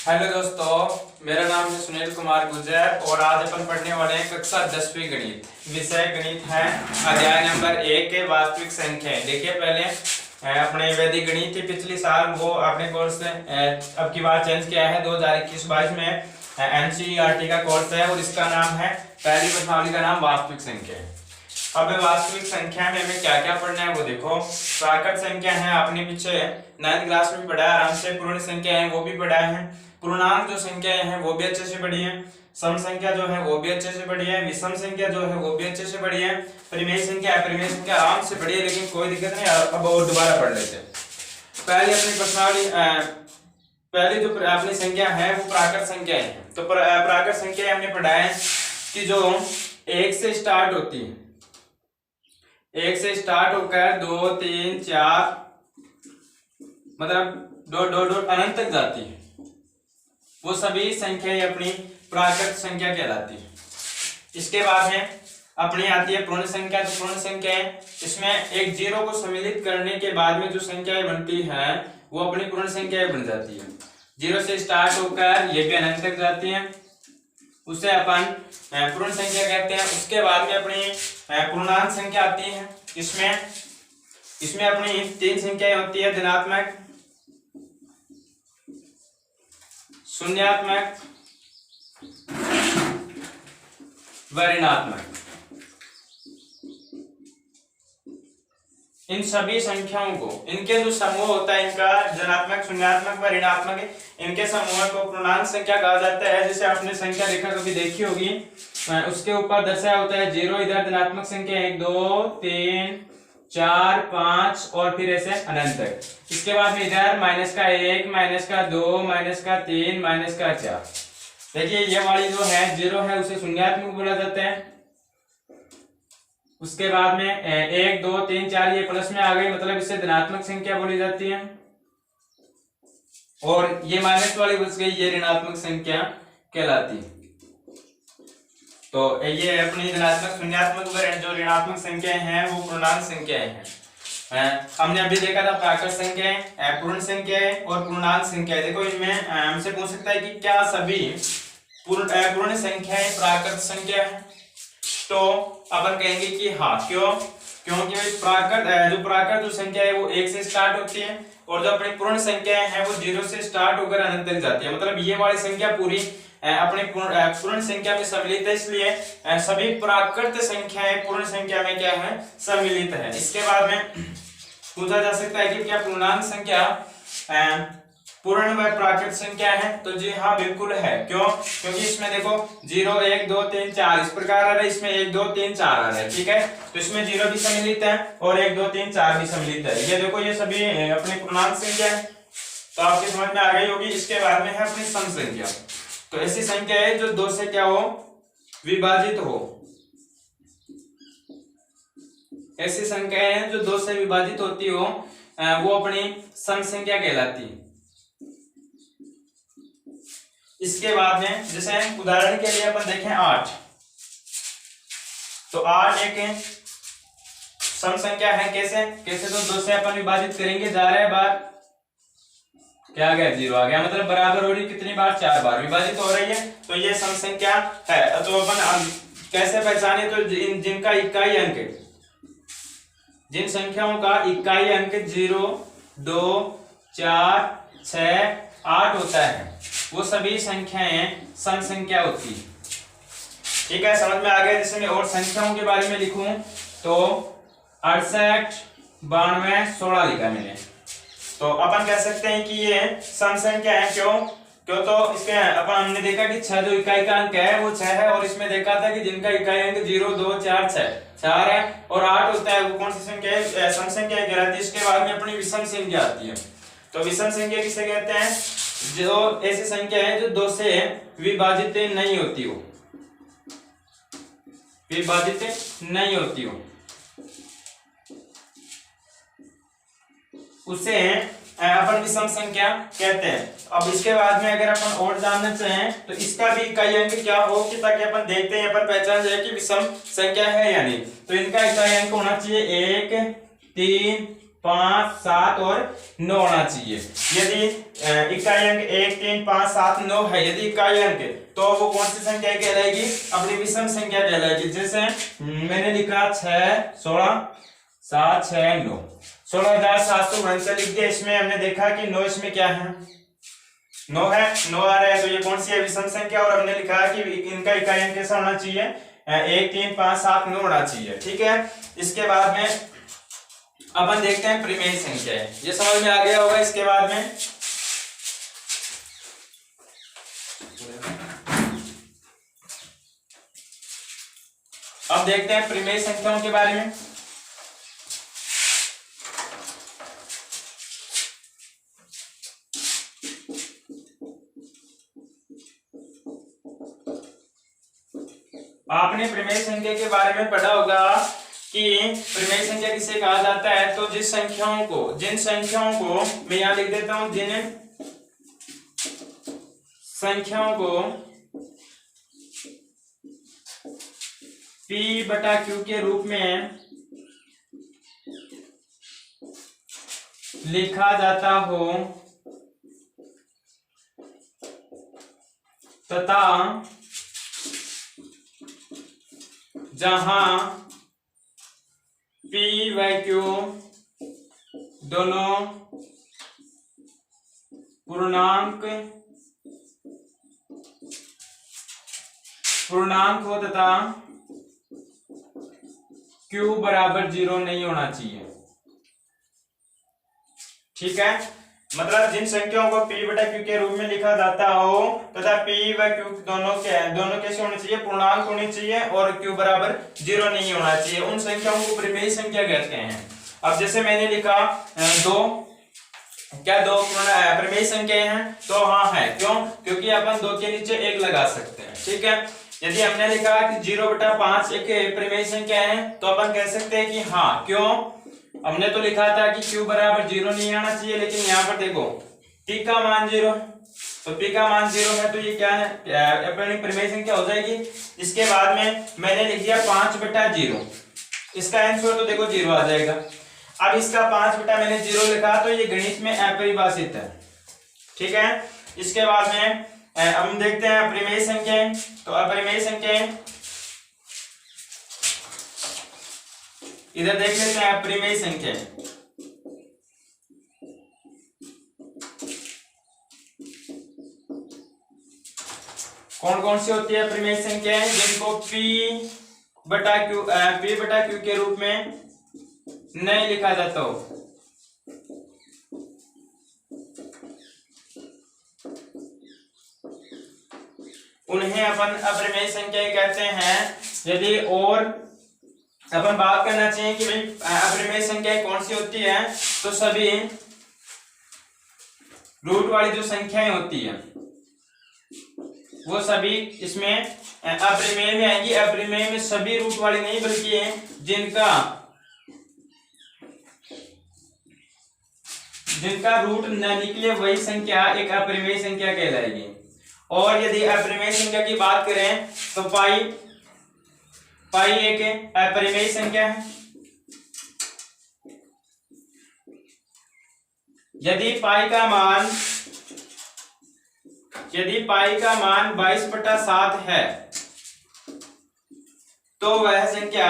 Hello दोस्तों, मेरा नाम है सुनील कुमार गुर्जर और आज अपन पढ़ने वाले हैं कक्षा 10वीं गणित। विषय गणित है, अध्याय नंबर 1 के वास्तविक संख्याएं। देखिए पहले अपने वैदिक गणित के पिछले साल वो आपने कोर्स अब की बार चेंज किया है 2021-22 में एनसीईआरटी का कोर्स है और इसका नाम है, पहली प्रश्नावली का नाम वास्तविक संख्या है। अब वास्तविक संख्या में हमें क्या क्या पढ़ना है वो देखो। प्राकृत संख्या है, आपने पीछे 9th क्लास में पढ़ा है आराम से। पूर्ण संख्या है वो भी पढ़ा है। पूर्णांक जो संख्याएं हैं वो भी अच्छे से पढ़ी है। सम संख्या जो है वो भी अच्छे से पढ़ी है। विषम संख्या जो है वो भी अच्छे से पढ़ी है। परिमेय संख्या आराम से पढ़ी है, लेकिन कोई दिक्कत नहीं। अब और दोबारा पढ़ लेते हैं। पहले अपनी प्रश्नावली पहली जो अपनी संख्या है वो प्राकृत संख्या है। तो प्राकृत संख्या हमने पढ़ा है कि जो 1 से स्टार्ट होती है, 1 से स्टार्ट होकर 2 3 4 मतलब दो अनंत तक जाती है, वो सभी संख्याएं अपनी प्राकृत संख्या कहलाती है। इसके बाद में अपनी आती है पूर्ण संख्या। तो पूर्ण संख्याएं, इसमें एक जीरो को सम्मिलित करने के बाद में जो संख्याएं बनती है वो अपनी पूर्ण संख्याएं बन जाती है। जीरो से स्टार्ट होकर ये भी अनंत तक जाती है, उसे अपन पूर्ण संख्या कहते हैं। उसके बाद में अपनी पूर्णांक संख्या आती है। इसमें अपनी 3 संख्याएं होती है, धनात्मक, शून्यात्मक व ऋणात्मक। इन सभी संख्याओं को, इनके जो समूह होता है, इनका धनात्मक, शून्यात्मक व ऋणात्मक, इनके समूह को पूर्णांक संख्या कहा जाता है। जैसे आपने संख्या रेखा कभी देखी होगी, उसके ऊपर दर्शाया होता है जीरो, इधर धनात्मक संख्या 1 2 3 4 5 और फिर ऐसे अनंत तक। इसके बाद में इधर -1, -2, -3, -4। देखिए ये वाली जो है जीरो है उसे शून्यात्मक बोला जाता है। उसके बाद में 1 2 3 4 ये प्लस में आ गई, मतलब इससे धनात्मक संख्या बोली जाती है। और ये माइनस वाली बच गई, ये ऋणात्मक संख्या कहलाती है। तो ये अपनी धनात्मक, शून्यात्मक व जो ऋणात्मक संख्याएं हैं वो पूर्णांक संख्याएं हैं। हमने अभी देखा था प्राकृत संख्याएं, पूर्ण संख्याएं और पूर्णांक संख्याएं। देखो इनमें हमसे पूछ सकता है कि क्या सभी पूर्ण संख्याएं प्राकृत संख्या है? तो अपन कहेंगे कि हाँ। क्यों? क्योंकि प्राकृत जो संख्या है वो 1 से स्टार्ट होती है और जो अपनी पूर्ण संख्याएं हैं वो 0 से स्टार्ट होकर अनंत तक जाती है। मतलब ये वाली संख्या पूरी अपने पूर्ण संख्या में सम्मिलित है, इसलिए सभी प्राकृत संख्याएं पूर्ण संख्या में क्या है, सम्मिलित है। इसके बाद में पूछा जा सकता है कि क्या पूर्णांक संख्या पूर्ण व प्राकृत संख्या है? तो जी हाँ, बिल्कुल है। क्यों? क्योंकि इसमें देखो 0 1 2 3 4 इस प्रकार आ रहा है, इसमें 1 2 3 4 आ रहा है, ठीक है। तो इसमें 0 भी सम्मिलित है और 1 2 3 4 भी सम्मिलित है। ये देखो ये सभी अपने पूर्णांक संख्या है, तो आपकी समझ में आ गई होगी। इसके बाद में है अपनी सम संख्या। तो ऐसी संख्या है जो 2 से क्या हो, विभाजित हो। ऐसी संख्या है जो 2 से विभाजित होती हो, वो अपनी सम संख्या कहलाती है। इसके बाद में जैसे उदाहरण के लिए अपन देखें 8, तो 8 एक सम संख्या है। कैसे? तो 2 से अपन विभाजित करेंगे, जा रहे बार क्या आ गया, 0 आ गया, मतलब बराबर हो रही कितनी बार, 4 बार विभाजित हो रही है। तो ये सम संख्या है। तो अपन कैसे पहचाने? तो जिनका इकाई अंक, जिन संख्याओं का इकाई अंक 0 2 4 6 8 होता है, वो सभी संख्याएं सम संख्या होती है। ठीक है, समझ में आ गया। जैसे मैं और संख्याओं के बारे में लिखूं तो 68 92 16 लिखा मैंने, तो अपन कह सकते हैं कि ये सम संख्या है। क्यों? तो इसके अपन हमने देखा कि 6 जो इकाई का अंक है वो 6 है, और इसमें देखा था कि जिनका इकाई अंक 0 2 4 6 4 है और 8 होता है, वो कौन सी संख्या है, सम संख्या कहलाती है। इसके बाद में अपनी विषम संख्या आती है। तो विषम संख्या किसे कहते हैं? जो ऐसी संख्या है जो 2 से विभाजित नहीं होती हो, विभाजित नहीं होती हो, उसे अपन विषम संख्या कहते हैं। अब इसके बाद में अगर अपन और जानना चाहें तो इसका भी इकाई अंक क्या हो, कि ताकि अपन देखते हैं, अपन पहचान जाए कि विषम संख्या है या नहीं। तो इनका इकाई अंक होना चाहिए 1 3 5, 7 और 9 होना चाहिए। यदि इकाई अंक 1, 3, 5, 7, 9 है, यदि इकाई अंक तो वो कौन सी संख्या कहलाएगी? अपनी विषम संख्या कहलाएगी। जैसे मैंने लिखा 6, 16, 7, 6, 9, 16,769 लिख दिया। इसमें हमने देखा कि 9 इसमें क्या है? 9 है, 9 आ रहा है, तो ये कौन सी है? विषम संख्या। और हमने लिखा कि इनका इकाई अंक कैसा होना चाहिए? 1, 3, 5, 7, 9 होना चाहिए। ठीक है। इसके बाद में अपन देखते हैं परिमेय संख्या। ये समझ में आ गया होगा। इसके बाद में अब देखते हैं परिमेय संख्याओं के बारे में। आपने परिमेय संख्या के बारे में पढ़ा होगा कि परिमेय संख्या किसे कहा जाता है? तो जिन संख्याओं को मैं यहां लिख देता हूं, जिन संख्याओं को P/Q के रूप में लिखा जाता हो तथा जहां P व Q दोनों पूर्णांक हो तथा Q बराबर 0 नहीं होना चाहिए। ठीक है। मतलब जिन संख्याओं को P/Q के रूप में लिखा जाता हो तथा P व Q दोनों कैसे होने चाहिए? पूर्णांक होने चाहिए और Q बराबर 0 नहीं होना चाहिए। उन संख्याओं को परिमेय संख्या कहते हैं। अब जैसे मैंने लिखा दो परिमेय संख्याएं हैं? तो हाँ है। क्यों? क्योंकि अपन 2 के नीचे 1 लगा सकते हैं। ठीक है। यदि हमने लिखा कि 0/5 एक परिमेय संख्या है तो अपन कह सकते हैं कि हाँ। क्यों? हमने तो लिखा था कि Q बराबर 0 नहीं आना चाहिए, लेकिन यहाँ पर देखो P का मान 0, तो P का मान 0 है तो ये क्या है? अपनी परिमेय संख्या हो जाएगी। इसके बाद में मैंने लिख दिया 5/0, इसका आंसर तो देखो 0 आ जाएगा। अब इसका 5 मैंने 0 लिखा तो ये गणित में अपरिभाषित है। ठीक है। इसके बाद में अब हम देखते हैं परिमेय संख्याएं। तो अपरिमेय संख्याएं इधर देख लेते हैं। अपरिमेय संख्याएं कौन कौन सी होती है? परिमेय संख्याएं जिनको P/Q के रूप में नहीं लिखा जाता हो। उन्हें अपन अपरिमेय संख्याएं कहते हैं। यदि और अपन बात करना चाहिए कि भाई अपरिमेय संख्याएं कौन सी होती है, तो सभी रूट वाली जो संख्याएं होती है वो सभी इसमें अपरिमेय में आएंगी। अपरिमेय में सभी रूट वाली नहीं, बल्कि जिनका रूट न निकले वही संख्या एक अपरिमेय संख्या कहलाएगी। और यदि अपरिमेय संख्या की बात करें तो पाई एक अपरिमेय संख्या है। यदि पाई का मान 22/7 है तो वह संख्या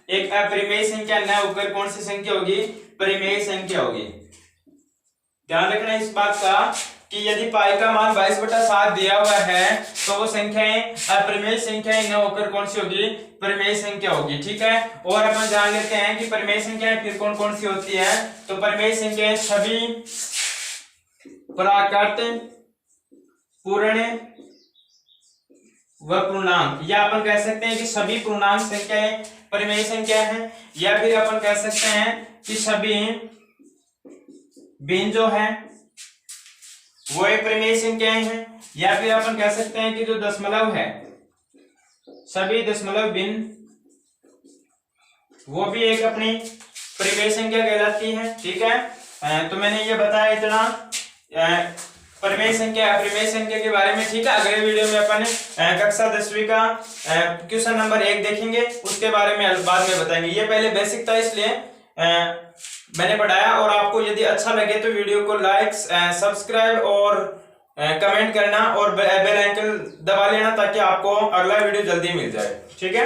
एक अपरिमेय संख्या न होकर कौन सी संख्या होगी? परिमेय संख्या होगी। ध्यान रखना इस बात का कि यदि पाई का मान 22/7 दिया हुआ है तो वो संख्याएं अपरिमेय संख्याएं न होकर कौन सी होगी? परिमेय संख्या होगी। ठीक है। और अपन जान लेते हैं कि परिमेय संख्याएं फिर कौन कौन सी होती है। तो परिमेय संख्याएं सभी प्राकृत, पूर्ण व पूर्णांक, या अपन कह सकते हैं कि सभी पूर्णांक संख्याएं परिमेय संख्या है, या फिर अपन कह सकते हैं कि सभी भिन्न जो है वो एक परिमेय संख्याएं हैं, या फिर अपन कह सकते हैं कि जो दशमलव है सभी दशमलव भिन्न वो भी एक अपनी परिमेय संख्या कहलाती है। ठीक है। तो मैंने ये बताया इतना। परिमेय संख्या, अपरिमेय संख्या के बारे में, ठीक है। अगले वीडियो में अपन कक्षा 10वीं का क्वेश्चन नंबर 1 देखेंगे, उसके बारे में बाद में बताएंगे। ये पहले बेसिक था इसलिए मैंने पढ़ाया। और आपको यदि अच्छा लगे तो वीडियो को लाइक, सब्सक्राइब और कमेंट करना और बेल आइकन दबा लेना ताकि आपको अगला वीडियो जल्दी मिल जाए, ठीक है।